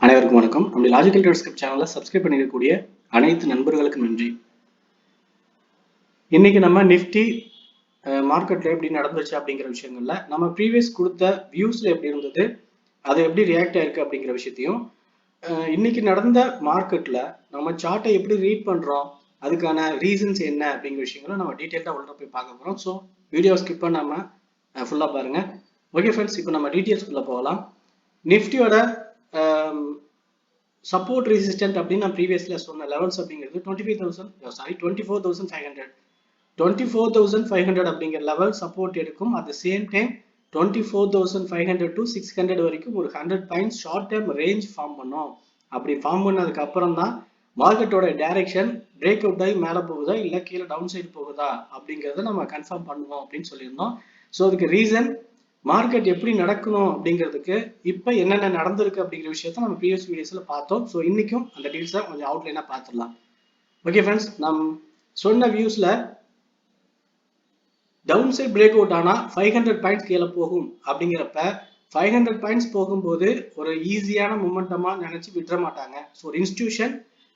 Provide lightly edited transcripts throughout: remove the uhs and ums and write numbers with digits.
அனைவருக்கும் வணக்கம். நம்முடைய லாஜிக்கல் ட்ரேட் ஸ்கிரிப்ட் சேனலை சப்ஸ்கிரைப் பண்ணிருக்கக்கூடிய அனைத்து நண்பர்களுக்கும் நன்றி. இன்னைக்கு நம்ம நிஃப்டி மார்க்கெட்ல எப்படி நடந்துச்சு அப்படிங்கிற விஷயங்கள்ல நம்ம ப்ரீவியஸ் கொடுத்த வியூஸ்ல எப்படி இருந்தது, அது எப்படி ரியாக்ட் ஆயிருக்கு அப்படிங்கிற விஷயத்தையும், இன்னைக்கு நடந்த மார்க்கெட்ல நம்ம சார்ட்டை எப்படி ரீட் பண்றோம், அதுக்கான ரீசன்ஸ் என்ன அப்படிங்கிற விஷயங்களை நம்ம டீட்டெயிலாக உள்ள போய் பார்க்க போறோம். ஸோ வீடியோ ஸ்கிப் பண்ணாம ஃபுல்லா பாருங்க. ஓகே ஃப்ரெண்ட்ஸ், இப்போ நம்ம டீட்டெயில்ஸ்குள்ள போகலாம். நிஃப்டியோட சப்போர்ட் ரெசிஸ்டன்ட் அப்படின்னு நான் ப்ரீவியஸ்ல சொன்ன லெவல்ஸ் அப்படிங்கிறது 24,500 அப்படிங்கிற லெவல் சப்போர்ட் எடுக்கும். At the same time 24,500 to 600 வரைக்கும் ஒரு 100 points short term range form பண்ணோம். அப்படி ஃபார்ம் பண்ணதுக்கு அப்புறம் தான் மார்க்கெட்டோட டைரக்ஷன் பிரேக் அவுட் ஆகி மேலே போகுதா இல்லை கீழே டவுன் சைடு போகுதா அப்படிங்கிறத நம்ம கன்ஃபார்ம் பண்ணுவோம் அப்படின்னு சொல்லியிருந்தோம். ஸோ அதுக்கு ரீசன் மார்க்கெட் எப்படி நடக்கணும் அப்படிங்கிறதுக்கு இப்போ என்னென்ன நடந்திருக்கு அப்படிங்கிற விஷயத்த நம்ம ப்ரீவியஸ் வீடியோஸ்ல பார்த்தோம். ஸோ இன்னைக்கும் அந்த டீல்ஸை கொஞ்சம் அவுட்லைனாக பார்த்துடலாம். ஓகே ஃப்ரெண்ட்ஸ், நம் சொன்ன வியூஸ்ல டவுன் சைட் பிரேக் அவுட் ஆனா 500 பாயிண்ட்ஸ் கீழே போகும் அப்படிங்கிறப்ப 500 பாயிண்ட்ஸ் போகும்போது ஒரு ஈஸியான மூமெண்டமா நினைச்சு விட்டுற மாட்டாங்க. ஸோ ஒரு இன்ஸ்டிடியூஷன்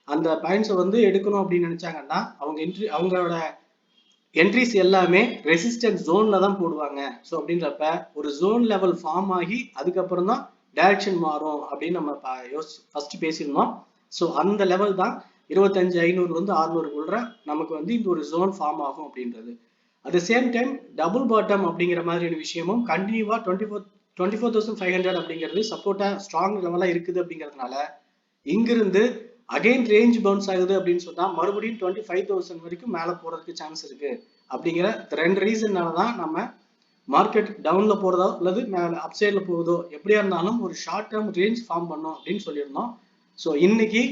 அந்த பாயிண்ட்ஸை வந்து எடுக்கணும் அப்படின்னு நினைச்சாங்கன்னா அவங்களோட என்ட்ரிஸ் எல்லாமே ரெசிஸ்டன்ஸ் ஜோன்ல தான் போடுவாங்க. ஸோ அப்படின்றப்ப ஒரு ஜோன் லெவல் ஃபார்ம் ஆகி அதுக்கப்புறம் தான் டைரக்ஷன் மாறும் அப்படின்னு நம்ம ஃபர்ஸ்ட் பேசியிருந்தோம். ஸோ அந்த லெவல் தான் 25,500 600 நமக்கு வந்து இந்த ஒரு ஜோன் ஃபார்ம் ஆகும் அப்படின்றது. At the same time double bottom அப்படிங்கிற மாதிரியான விஷயமும் கண்டினியூவா 24,500 அப்படிங்கிறது சப்போர்ட்டா ஸ்ட்ராங் லெவலா இருக்குது அப்படிங்கிறதுனால இங்கிருந்து அகைன் ரேஞ்ச் பவுன்ஸ் ஆகுது அப்படின்னு சொன்னா மறுபடியும் 25,000 வரைக்கும் மேல போறதுக்கு சான்ஸ் இருக்கு. அப்படிங்கிற ரெண்டு ரீசன்னால தான் நம்ம மார்க்கெட் டவுன்ல போறதோ அல்லது மேல அப்சைட்ல போகுதோ எப்படியா இருந்தாலும் ஒரு ஷார்ட் டேர்ம் ரேஞ்ச் ஃபார்ம் பண்ணும் அப்படின்னு சொல்லியிருந்தோம். ஸோ இன்னைக்கு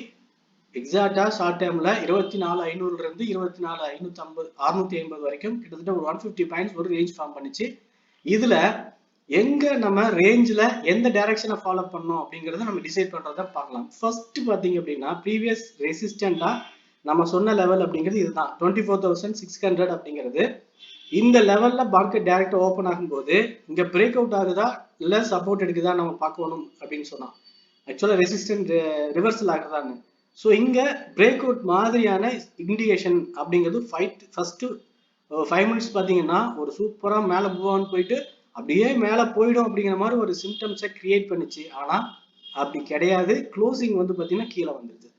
எக்ஸாக்டா ஷார்ட் டேர்ம்ல 24,500 இருந்து 24,550 650 வரைக்கும் கிட்டத்தட்ட ஒரு 150 பாயிண்ட்ஸ் ஒரு ரேஞ்ச் ஃபார்ம் பண்ணிச்சு. இதுல எங்க நம்ம ரேஞ்சில் எந்த டைரக்ஷனை ஃபாலோ பண்ணோம் அப்படிங்கிறத நம்ம டிசைட் பண்றத பார்க்கலாம். ஃபர்ஸ்ட் பாத்தீங்க அப்படின்னா ப்ரீவியஸ் ரெசிஸ்டண்டா நம்ம சொன்ன லெவல் அப்படிங்கிறது இதுதான் 24,600 அப்படிங்கிறது. இந்த லெவல்ல மார்க்கெட் டைரக்டா ஓப்பன் ஆகும்போது இங்க பிரேக் அவுட் ஆகுதா இல்ல சப்போர்ட் எடுக்குதா நம்ம பார்க்கணும் அப்படின்னு சொன்னா ஆக்சுவலா ரெசிஸ்டன்ட் ரிவர்சல் ஆகுதான்னு. ஸோ இங்க பிரேக் அவுட் மாதிரியான இண்டிகேஷன் அப்படிங்கிறது ஃபர்ஸ்ட் 5 மினிட்ஸ் பாத்தீங்கன்னா ஒரு சூப்பரா மேல மூவ் ஆன் போயிட்டு அப்படியே மேல போயிடும் அப்படிங்கிற மாதிரி ஒரு சிம்டம்ஸை கிரியேட் பண்ணுச்சு. ஆனா அப்படி கிடையாது. க்ளோசிங் வந்து பாத்தீங்கன்னா கீழே வந்துருது.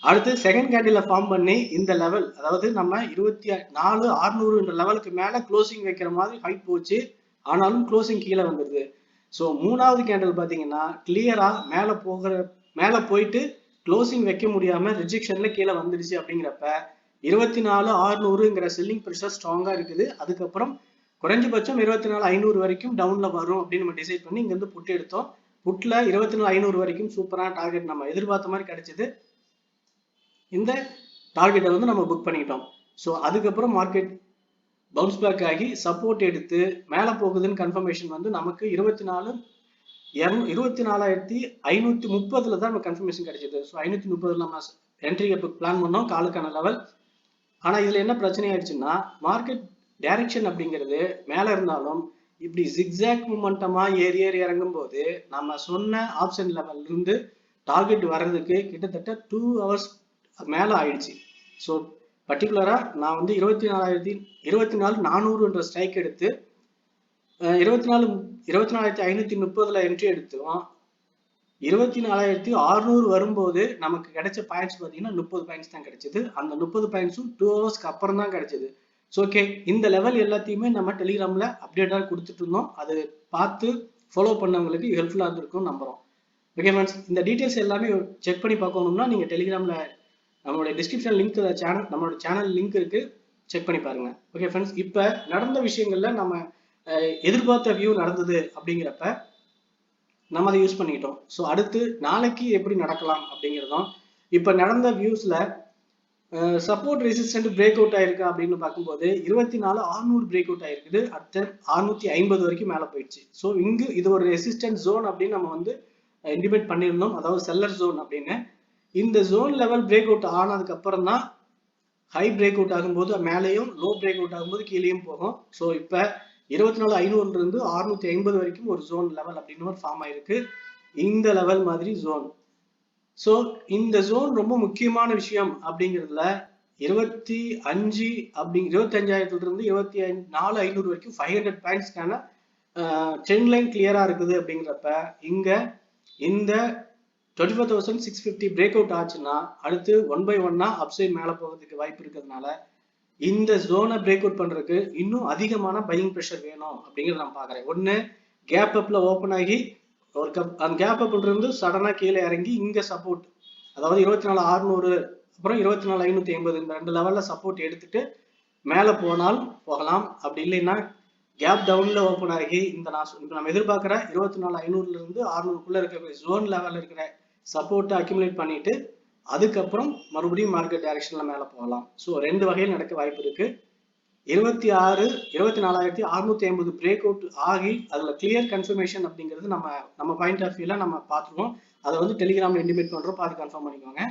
அடுத்து செகண்ட் கேண்டில் ஃபார்ம் பண்ணி இந்த லெவல், அதாவது நம்ம 24,600 லெவலுக்கு மேல க்ளோசிங் வைக்கிற மாதிரி ஹைட் போச்சு. ஆனாலும் க்ளோசிங் கீழே வந்துருது. ஸோ மூணாவது கேண்டில் பாத்தீங்கன்னா கிளியரா மேல போயிட்டு க்ளோசிங் வைக்க முடியாம ரிஜெக்ஷன்ல கீழே வந்துருச்சு. அப்படிங்கிறப்ப 24,600ங்கிற செல்லிங் ப்ரெஷர் ஸ்ட்ராங்கா இருக்குது. அதுக்கப்புறம் குறைஞ்சபட்சம் 24,500 வரைக்கும் டவுன்ல வரும் அப்படின்னு நம்ம டிசைட் பண்ணி இங்க இருந்து புட் எடுத்தோம். புட்ல 24,500 வரைக்கும் சூப்பரான டார்கெட் நம்ம எதிர்பார்த்த மாதிரி கிடைச்சது. இந்த டார்கெட்டை வந்து நம்ம புக் பண்ணிட்டோம். ஸோ அதுக்கப்புறம் மார்க்கெட் பவுன்ஸ் பேக் ஆகி சப்போர்ட் எடுத்து மேல போகுதுன்னு கன்ஃபர்மேஷன் வந்து நமக்கு 24,530 தான் நம்ம கன்ஃபர்மேஷன் கிடைச்சது. ஸோ 530 நம்ம என்ட்ரி புக் பிளான் பண்ணோம் காலுக்கான லெவல். ஆனா இதுல என்ன பிரச்சனை ஆயிடுச்சுன்னா மார்க்கெட் டைரக்ஷன் அப்படிங்கிறது மேல இருந்தாலும் இப்படி ஜிக்ஸாக் மூமெண்டமா ஏறி இறங்கும் போது நம்ம சொன்ன ஆப்ஷன் லெவல்ல இருந்து டார்கெட் வர்றதுக்கு கிட்டத்தட்ட 2 ஹவர்ஸ் மேல ஆயிடுச்சு. ஸோ பர்டிகுலரா நான் வந்து 24,400 ஸ்ட்ரைக் எடுத்து 24,530 என்ட்ரி எடுத்தோம். 24,600 வரும்போது நமக்கு கிடைச்ச பாயிண்ட்ஸ் பார்த்தீங்கன்னா 30 பாயிண்ட்ஸ் தான் கிடைச்சது. அந்த 30 பாயிண்ட்ஸும் 2 ஹவர்ஸ்க்கு அப்புறம் தான் கிடைச்சது. ஸோ ஓகே, இந்த லெவல் எல்லாத்தையுமே நம்ம டெலிகிராம்ல அப்டேட்டாக கொடுத்துட்டு இருந்தோம். அது பார்த்து ஃபாலோ பண்ணவங்களுக்கு ஹெல்ப்ஃபுல்லாக இருந்திருக்கும் நம்புறோம். ஓகே ஃப்ரெண்ட்ஸ், இந்த டீட்டெயில்ஸ் எல்லாமே செக் பண்ணி பார்க்கணும்னா நீங்க டெலிகிராம்ல நம்மளோட டிஸ்கிரிப்ஷன் லிங்க் நம்மளோட சேனல் லிங்க் இருக்கு, செக் பண்ணி பாருங்க. ஓகே ஃப்ரெண்ட்ஸ், இப்போ நடந்த விஷயங்கள்ல நம்ம எதிர்பார்த்த வியூ நடந்தது அப்படிங்கிறப்ப நம்ம அதை யூஸ் பண்ணிக்கிட்டோம். ஸோ அடுத்து நாளைக்கு எப்படி நடக்கலாம் அப்படிங்கிறதும் இப்போ நடந்த வியூஸ்ல சப்போர்ட் ரெசிஸ்டன்ட் பிரேக் அவுட் ஆயிருக்கா அப்படின்னு பார்க்கும்போது 24,600 பிரேக் அவுட் ஆயிருக்குது. அடுத்த 650 வரைக்கும் மேலே போயிடுச்சு. ஸோ இங்கு இது ஒரு ரெசிஸ்டன்ட் ஜோன் அப்படின்னு நம்ம வந்து இண்டிபேட் பண்ணியிருந்தோம், அதாவது செல்லர் ஜோன் அப்படின்னு. இந்த ஜோன் லெவல் பிரேக் அவுட் ஆனதுக்கு அப்புறம் தான் ஹை பிரேக் அவுட் ஆகும்போது மேலேயும் லோ பிரேக் அவுட் ஆகும்போது கீழேயும் போகும். ஸோ இப்போ 24,500 இருந்து 650 வரைக்கும் ஒரு ஜோன் லெவல் அப்படின்னு ஒரு ஃபார்ம் ஆயிருக்கு. இந்த லெவல் மாதிரி ஜோன் ஸோ இந்த ஜோன் ரொம்ப முக்கியமான விஷயம் அப்படிங்கிறதுல 25,000 இருந்து 24,500 வரைக்கும் 500 பாயிண்ட்ஸ்க்கான ட்ரெண்ட் லைன் கிளியரா இருக்குது அப்படிங்கிறப்ப இங்க இந்த 24,650 பிரேக் அவுட் ஆச்சுன்னா அடுத்து 1 by 1 அப்சைட் மேல போகிறதுக்கு வாய்ப்பு இருக்கிறதுனால இந்த ஜோனை பிரேக் அவுட் பண்றதுக்கு இன்னும் அதிகமான பையிங் ப்ரெஷர் வேணும் அப்படிங்கிறத நான் பாக்குறேன். ஒன்னு கேப் அப்ல ஓப்பன் ஆகி ஒரு அந்த கேப் அப்ல இருந்து சடனா கீழே இறங்கி இங்க சப்போர்ட், அதாவது 24,600 அப்புறம் 24,550 இந்த ரெண்டு லெவல்ல சப்போர்ட் எடுத்துட்டு மேல போனால் போகலாம். அப்படி இல்லைன்னா கேப் டவுன்ல ஓப்பன் ஆகி இந்த நம்ம எதிர்பார்க்கிற 24,500 இருந்து 600 இருக்கிற ஜோன் லெவல்ல இருக்கிற சப்போர்ட்டை அக்யூமுலேட் பண்ணிட்டு அதுக்கப்புறம் மறுபடியும் மார்க்கெட் டைரக்ஷன்ல மேல போகலாம். ஸோ ரெண்டு வகையில் நடக்க வாய்ப்பு இருக்கு. 24,650 பிரேக் அவுட் ஆகி அதுல கிளியர் கன்ஃபர்மேஷன் அப்படிங்கிறது நம்ம பாயிண்ட் ஆஃப் வியூல நம்ம பார்த்துருவோம். அதை வந்து டெலிகிராம்ல இன்டிமேட் பண்றோம், பார்த்து கன்ஃபார்ம் பண்ணிக்கோங்க.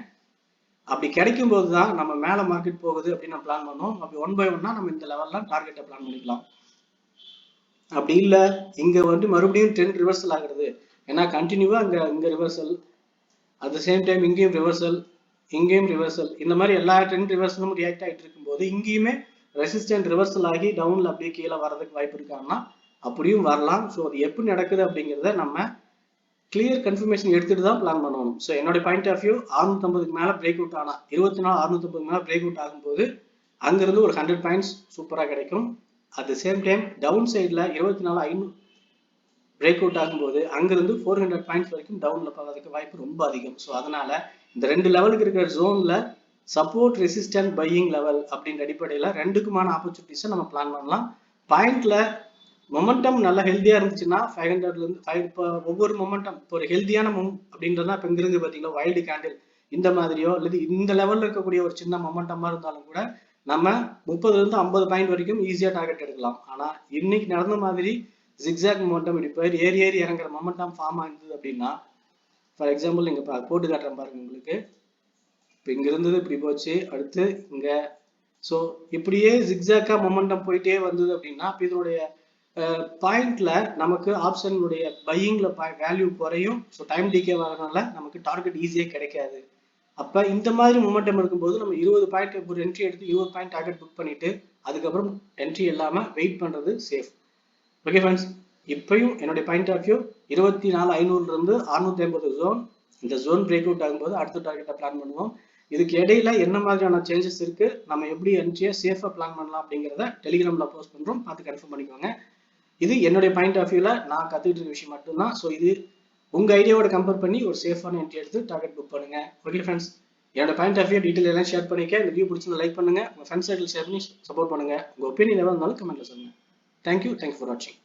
அப்படி கிடைக்கும் போது தான் நம்ம மேல மார்க்கெட் போகுது அப்படின்னு நம்ம பிளான் பண்ணுவோம். அப்படி 1 by 1 நம்ம இந்த லெவல்லாம் டார்கெட்டை பிளான் பண்ணிக்கலாம். அப்படி இல்ல இங்க வந்து மறுபடியும் ட்ரெண்ட் ரிவர்சல் ஆகுறது, ஏன்னா கண்டினியூவா இங்க reversal, at the same time இங்கேயும் ரிவர்சல், இங்கேயும் ரிவர்சல், இந்த மாதிரி எல்லா ட்ரெண்ட் ரிவர்சலும் ரியாக்ட் ஆகிட்டு இருக்கும்போது இங்கேயுமே ரெசிஸ்டன்ட் ரிவர்சல் ஆகி டவுன்ல அப்படியே கீழே வர்றதுக்கு வாய்ப்பு இருக்காங்கன்னா அப்படியும் வரலாம். ஸோ அது எப்படி நடக்குது அப்படிங்கிறத நம்ம கிளியர் கன்ஃபர்மேஷன் எடுத்துட்டு தான் பிளான் பண்ணணும். ஸோ என்னோட பாயிண்ட் ஆஃப் வியூ 650 மேல பிரேக் அவுட் ஆனா 24,650 மேல பிரேக் அவுட் ஆகும்போது அங்கிருந்து ஒரு 100 பாயிண்ட்ஸ் சூப்பரா கிடைக்கும். At the same time down சைட்ல 24,500 பிரேக் அவுட் ஆகும்போது அங்கிருந்து 400 பாயிண்ட்ஸ் வரைக்கும் டவுன்ல போகிறதுக்கு வாய்ப்பு ரொம்ப அதிகம். ஸோ அதனால இந்த ரெண்டு லெவலுக்கு இருக்கிற ஜோன்ல சப்போர்ட் ரெசிஸ்டன்ட் பையிங் லெவல் அப்படின்ற அடிப்படையில ரெண்டுக்குமான ஆப்பர்ச்சுனிட்டிஸை நம்ம பிளான் பண்ணலாம். பாயிண்ட்ல மொமெண்டம் நல்லா ஹெல்த்தியா இருந்துச்சுன்னா 500ல இருந்து இப்போ ஒவ்வொரு மொமெண்டம் இப்போ ஒரு ஹெல்த்தியான அப்படின்றதா இப்போ இங்க இருந்து பாத்தீங்களா வைல்டு கேண்டில் இந்த மாதிரியோ அல்லது இந்த லெவல்ல இருக்கக்கூடிய ஒரு சின்ன மொமெண்டமா இருந்தாலும் கூட நம்ம 30ல இருந்து 50 பாயிண்ட் வரைக்கும் ஈஸியா டார்கெட் எடுக்கலாம். ஆனா இன்னைக்கு நடந்த மாதிரி ஜிக்ஸாக் மொமெண்டம் இப்படி ஏறி இறங்குற மொமெண்டம் ஃபார்ம் ஆகுது அப்படின்னா, ஃபார் எக்ஸாம்பிள் நீங்க போட்டு காட்டுறேன் பாருங்க உங்களுக்கு. இப்போ இங்க இருந்தது இப்படி போச்சு, அடுத்து இங்க, ஸோ இப்படியே ஜிக்ஸாக்கா மொமெண்டம் போயிட்டே வந்தது அப்படின்னா இதனுடைய பாயிண்ட்ல நமக்கு ஆப்ஷனுடைய பையிங்ல வேல்யூ குறையும். ஸோ டைம் டிகே வரதுனால நமக்கு டார்கெட் ஈஸியா கிடைக்காது. அப்ப இந்த மாதிரி மொமெண்டம் இருக்கும்போது நம்ம 20 பாயிண்ட் ஒரு என்ட்ரி எடுத்து 20 பாயிண்ட் டார்கெட் புக் பண்ணிட்டு அதுக்கப்புறம் என்ட்ரி இல்லாம வெயிட் பண்றது சேஃப். ஓகே ஃப்ரெண்ட்ஸ், இப்பயும் என்னுடைய பாயிண்ட் ஆஃப் வியூ 24,500 இருந்து 650 ஜோன், இந்த ஜோன் பிரேக் அவுட் ஆகும்போது அடுத்த டார்கெட்டை பிளான் பண்ணுவோம். இதுக்கு இடையில என்ன மாதிரியான சேஞ்சஸ் இருக்கு, நம்ம எப்படி என்ட்ரியை சேஃபா பிளான் பண்ணலாம் அப்படிங்கிறத டெலிகிராம்ல போஸ்ட் பண்றோம், பார்த்து கன்ஃபார்ம் பண்ணிக்கோங்க. இது என்னுடைய பாயிண்ட் ஆஃப் வியூல நான் கத்துக்கிட்டு இருக்க விஷயம் மட்டும்தான். ஸோ இது உங்க ஐடியாவோட கம்பேர் பண்ணி ஒரு சேஃபான என்ட்ரி எடுத்து டார்கெட் புக் பண்ணுங்க. ஓகே ஃப்ரெண்ட்ஸ், என்னோட பாயிண்ட் ஆஃப் வியூ டீட்டெயில் எல்லாம் ஷேர் பண்ணிக்க. இந்த வீடியோ பிடிச்சிருந்தா லைக் பண்ணுங்க, உங்க ஃப்ரெண்ட்ஸ் சர்க்கிள் ஷேர் பண்ணி சப்போர்ட் பண்ணுங்க. உங்க ஒப்பீனியன் எதாவது இருந்தாலும் கமெண்ட்ல சொல்லுங்க. தேங்க்யூ ஃபார் வாட்சிங்.